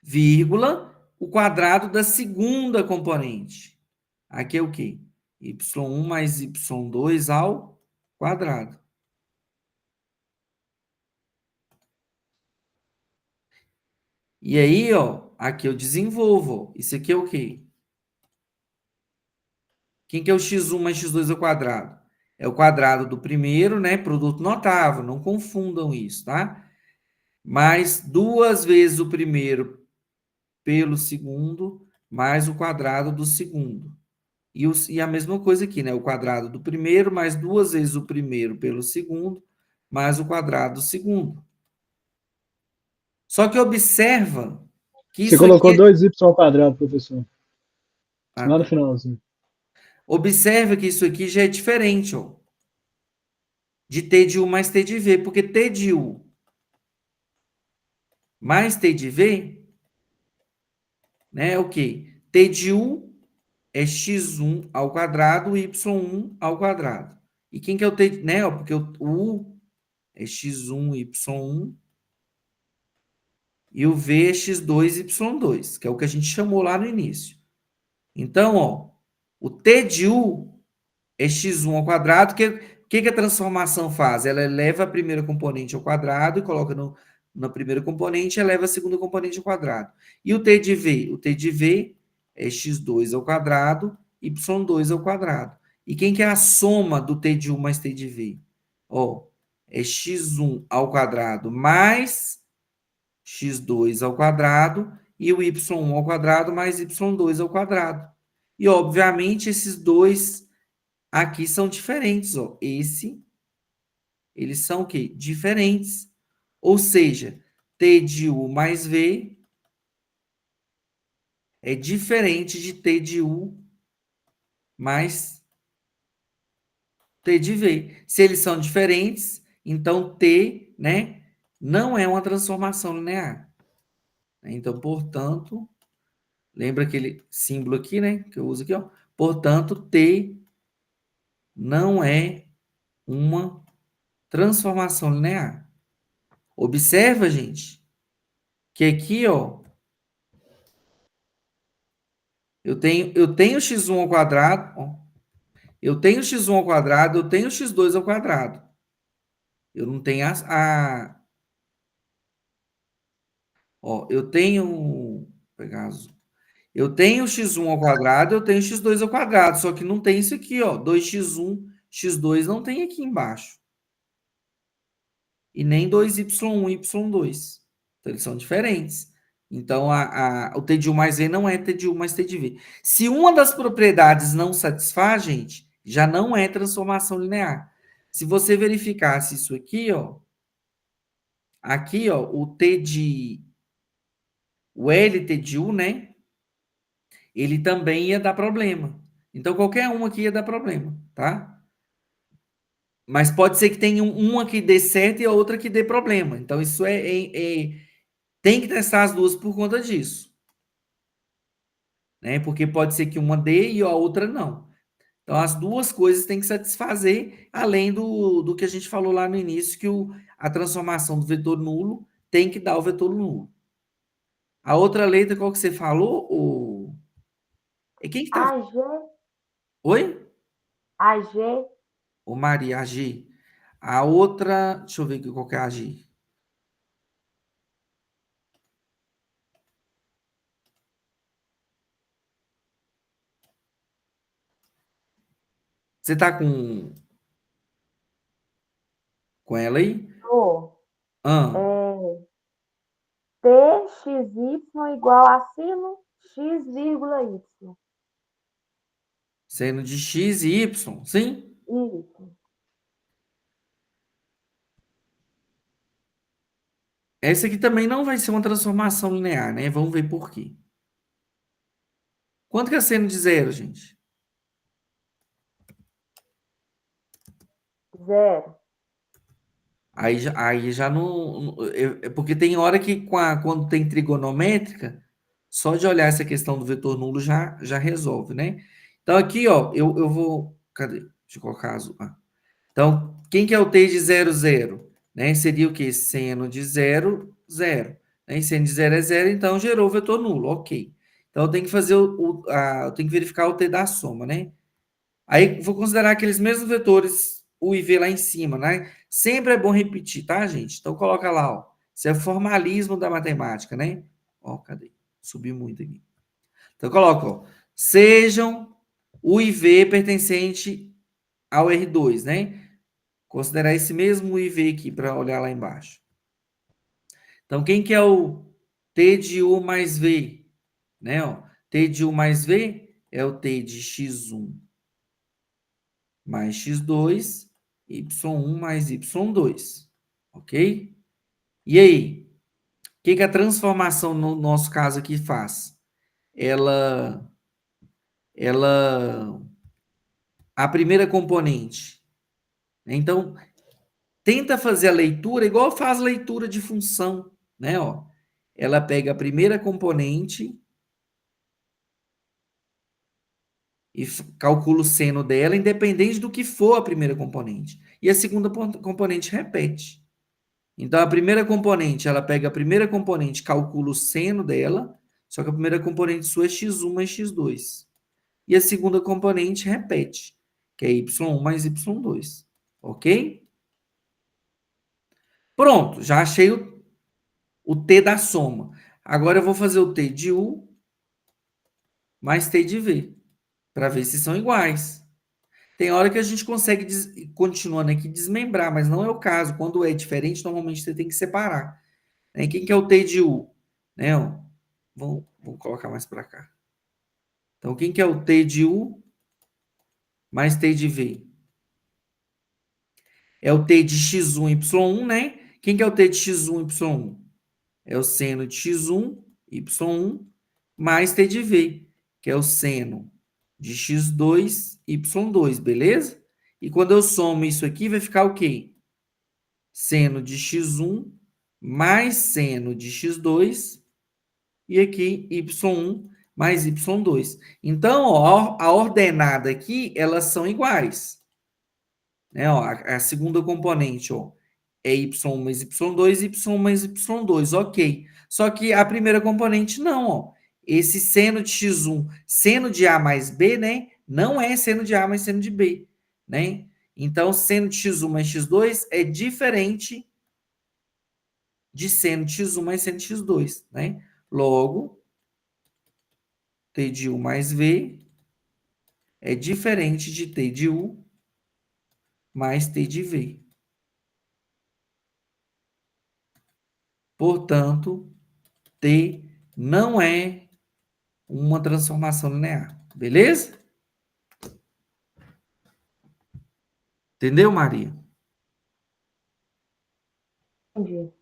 Vírgula, o quadrado da segunda componente. Aqui é o quê? y1 mais y2 ao quadrado. E aí, ó, aqui eu desenvolvo. Isso aqui é o quê? Quem que é o x1 mais x2 ao quadrado? É o quadrado do primeiro, né? Produto notável, não confundam isso, tá? Mais duas vezes o primeiro pelo segundo, mais o quadrado do segundo. E a mesma coisa aqui, né? O quadrado do primeiro, mais duas vezes o primeiro pelo segundo, mais o quadrado do segundo. Só que observa que Você isso colocou aqui... 2y ao quadrado, professor. Ah, Lá no tá. finalzinho. Observa que isso aqui já é diferente, ó. De T de U mais T de V, porque T de U mais T de V, né, é o quê? T de U é x1 ao quadrado, y1 ao quadrado. E quem que é o T, né? Porque o U é x1, y1, e o V é x2, y2, que é o que a gente chamou lá no início. Então, ó, o T de U é x1 ao quadrado, que a transformação faz? Ela eleva a primeira componente ao quadrado e coloca na primeira componente, eleva a segunda componente ao quadrado. E o T de V? O T de V é x2 ao quadrado, y2 ao quadrado. E quem que é a soma do T de U mais T de V? Ó, é x1 ao quadrado mais x2 ao quadrado e o y1 ao quadrado mais y2 ao quadrado. E, obviamente, esses dois aqui são diferentes, ó. Eles são o quê? Diferentes. Ou seja, T de U mais V é diferente de T de U mais T de V. Se eles são diferentes, então T, né, não é uma transformação linear. Então, portanto, lembra aquele símbolo aqui, né, que eu uso aqui, ó. Portanto, T não é uma transformação linear. Observa, gente, que aqui, ó, eu tenho x1 ao quadrado, ó, eu tenho x1 ao quadrado, eu tenho x2 ao quadrado. Eu não tenho ó, eu tenho, vou pegar azul. Eu tenho x1 ao quadrado, eu tenho x2 ao quadrado, só que não tem isso aqui, ó, 2x1, x2 não tem aqui embaixo. e nem 2y1 e y2. Então, eles são diferentes. Então, o t de u mais v não é t de u mais t de v. Se uma das propriedades não satisfaz, gente, já não é transformação linear. Se você verificasse isso aqui, ó, o LT de U, né? Ele também ia dar problema. Então, qualquer um aqui ia dar problema, tá? Mas pode ser que tenha uma que dê certo e a outra que dê problema. Então, isso tem que testar as duas por conta disso. Né? Porque pode ser que uma dê e a outra não. Então, as duas coisas têm que satisfazer, além do que a gente falou lá no início, que a transformação do vetor nulo tem que dar o vetor nulo. A outra letra, qual que você falou? É quem que tá? AG, Oi? AG, Ô, Maria, a G. A outra, deixa eu ver aqui qual que é a G. Você tá com ela aí? tô. Ah, TXY igual a sino X, vírgula Y. seno de x e y, sim? Isso. Essa aqui também não vai ser uma transformação linear, né? Vamos ver por quê. Quanto que é seno de zero, gente? Zero. Aí já não. É porque tem hora que quando tem trigonométrica, só de olhar essa questão do vetor nulo já resolve, né? Então aqui, ó, eu vou. Cadê? Deixa eu colocar azul. Então, quem que é o t de 0, 0? Né? Seria o quê? Seno de 0, 0. Né? E seno de 0 é 0, então gerou o vetor nulo. Ok. Então, eu tenho que fazer eu tenho que verificar o t da soma, né? Aí, vou considerar aqueles mesmos vetores u e v lá em cima, né? Sempre é bom repetir, tá, gente? Então, coloca lá, ó. Isso é formalismo da matemática, né? Ó, cadê? Subiu muito aqui. Então, coloca, ó. Sejam u e v pertencente ao R2, né? Considerar esse mesmo IV aqui para olhar lá embaixo. Então, quem que é o T de U mais V? Né? Ó, T de U mais V é o T de x1 mais x2, y1 mais y2. Ok? E aí? O que a transformação no nosso caso aqui faz? Ela a primeira componente. Então, tenta fazer a leitura igual faz leitura de função, né? Ó, ela pega a primeira componente e calcula o seno dela, independente do que for a primeira componente. E a segunda componente repete. Então, a primeira componente, ela pega a primeira componente, calcula o seno dela, só que a primeira componente sua é x1 mais x2. E a segunda componente repete, que é y1 mais y2. Ok? Pronto, já achei o t da soma. Agora eu vou fazer o t de u mais t de v, para ver se são iguais. Tem hora que a gente consegue, continuando aqui, desmembrar, mas não é o caso. Quando é diferente, normalmente você tem que separar. Né? Quem que é o t de u? Né? Vamos colocar mais para cá. Então, quem que é o t de u mais t de v? É o t de x1, y1, né? Quem que é o t de x1, y1? É o seno de x1, y1, mais t de v, que é o seno de x2, y2, beleza? E quando eu somo isso aqui, vai ficar o quê? Seno de x1 mais seno de x2 e aqui y1 mais y2. Então, ó, a ordenada aqui, elas são iguais. Né? Ó, a segunda componente, ó, é y mais y2, y mais y2, ok. Só que a primeira componente não, ó. Esse seno de x1, seno de a mais b, né? Não é seno de a mais seno de b, né? Então, seno de x1 mais x2 é diferente de seno de x1 mais seno de x2, né? Logo, t de u mais v é diferente de t de u mais t de v. Portanto, T não é uma transformação linear. Beleza? Entendeu, Maria? Entendi.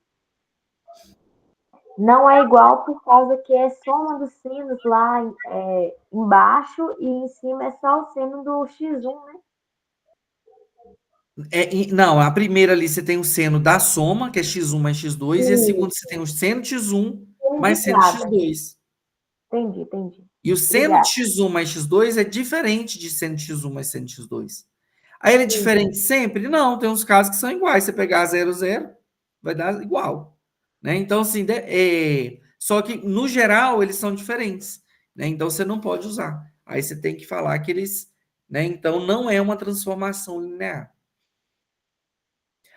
Não é igual por causa que é soma dos sinos lá embaixo e em cima é só o sino do x1, né? Não, a primeira ali você tem o seno da soma, que é x1 mais x2, e a segunda você Isso. tem o seno de x1 Sino mais de seno de cada. x2. Entendi, entendi. E o seno de Obrigada. x1 mais x2 é diferente de seno de x1 mais seno de x2. Aí ele é Entendi. diferente sempre? Não, tem uns casos que são iguais. Você pegar 0, 0, vai dar igual. Né? Então, assim, só que, no geral, eles são diferentes. Né? Então, você não pode usar. Aí você tem que falar que eles... Né? Então, não é uma transformação linear.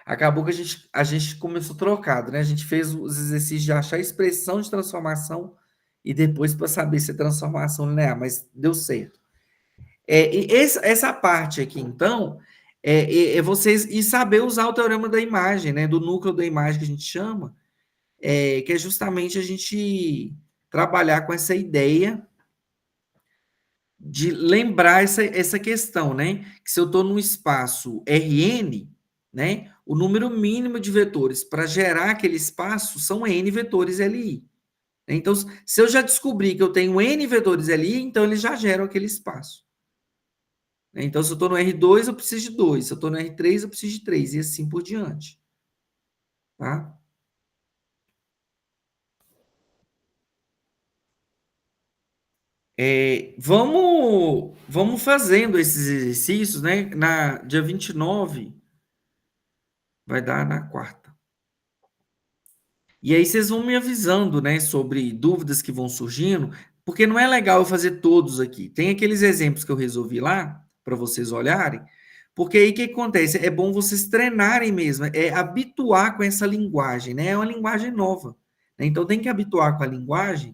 Acabou que a gente começou trocado, né? A gente fez os exercícios de achar a expressão de transformação e depois para saber se é transformação linear, mas deu certo. E essa parte aqui, então, é vocês e saber usar o teorema da imagem, né? Do núcleo da imagem que a gente chama, que é justamente a gente trabalhar com essa ideia de lembrar essa questão, né? Que se eu estou num espaço Rn, né? O número mínimo de vetores para gerar aquele espaço são n vetores Li. Então, se eu já descobri que eu tenho n vetores Li, então eles já geram aquele espaço. Então, se eu estou no R2, eu preciso de 2. Se eu estou no R3, eu preciso de 3. E assim por diante. Tá? Vamos fazendo esses exercícios, né? Na dia 29, vai dar na quarta. E aí vocês vão me avisando, né, sobre dúvidas que vão surgindo, porque não é legal eu fazer todos aqui. Tem aqueles exemplos que eu resolvi lá, para vocês olharem, porque aí o que acontece? É bom vocês treinarem mesmo, habituar com essa linguagem, né? É uma linguagem nova. Né? Então tem que habituar com a linguagem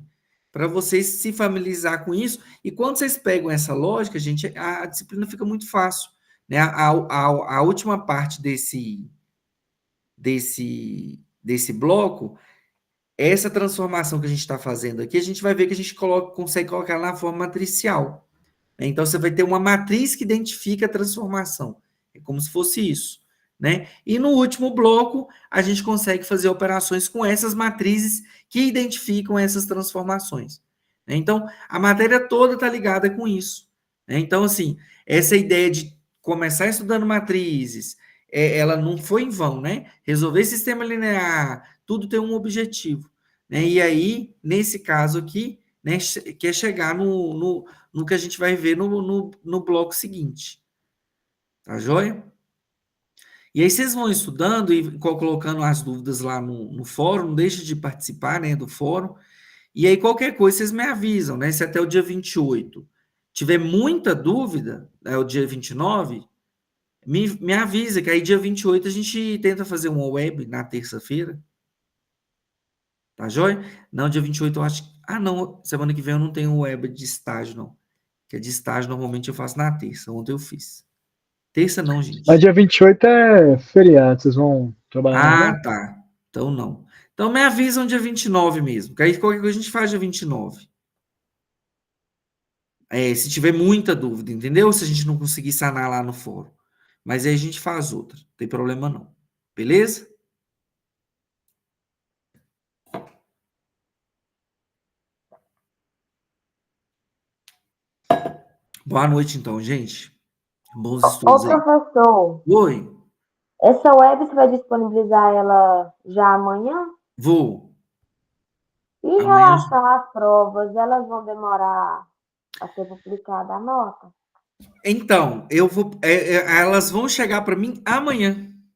para vocês se familiarizar com isso. E quando vocês pegam essa lógica, gente, a disciplina fica muito fácil. Né? A última parte desse bloco, essa transformação que a gente está fazendo aqui, a gente vai ver que a gente consegue colocar na forma matricial. Né? Então, você vai ter uma matriz que identifica a transformação. É como se fosse isso. Né? E no último bloco, a gente consegue fazer operações com essas matrizes que identificam essas transformações. Né? Então, a matéria toda está ligada com isso. Né? Então, assim, essa ideia de começar estudando matrizes, ela não foi em vão, né? Resolver sistema linear, tudo tem um objetivo. Né? E aí, nesse caso aqui, né, quer chegar no que a gente vai ver no bloco seguinte. Tá joia? E aí vocês vão estudando e colocando as dúvidas lá no fórum, não deixe de participar, né, do fórum. E aí qualquer coisa vocês me avisam, né? Se até o dia 28 tiver muita dúvida, é o dia 29, me avisa, que aí dia 28 a gente tenta fazer uma web na terça-feira. Tá joia? Não, dia 28 eu acho. Ah, não, semana que vem eu não tenho web de estágio, não. Que é de estágio, normalmente eu faço na terça. Ontem eu fiz. Terça não, Mas gente. dia 28 é feriado, vocês vão trabalhar Ah, normal? tá. Então não. Então me avisam dia 29 mesmo. Que aí qualquer coisa a gente faz dia 29. Se tiver muita dúvida, entendeu? Se a gente não conseguir sanar lá no fórum. Mas aí a gente faz outra. Não tem problema não. Beleza? Boa noite, então, gente. Bons Ô, estudos aí. professor, Oi, essa web você vai disponibilizar ela já amanhã? vou. E em Amanhã. relação às provas, elas vão demorar a ser publicada a nota? Então, eu vou. Elas vão chegar para mim amanhã.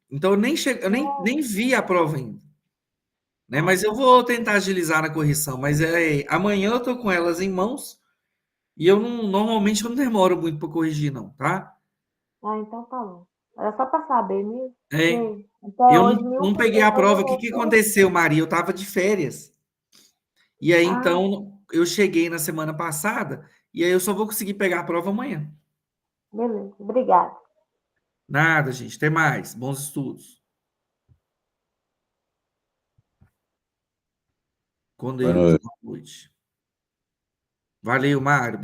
Então, eu nem vi a prova ainda. Né? Ah, Mas eu então, vou tentar agilizar na correção. Mas amanhã eu tô com elas em mãos e eu não, normalmente eu não demoro muito para corrigir, não, tá? então tá bom. Era só para saber mesmo, É, porque até eu hoje não, nenhum não peguei a professor prova. O que que devolveu. aconteceu, Maria? Eu estava de férias. E aí, Ah, então, eu cheguei na semana passada e aí eu só vou conseguir pegar a prova amanhã. beleza, obrigada. Nada, gente. Até mais. Bons estudos. Com Boa Deus. noite. Boa noite. Valeu, Mário.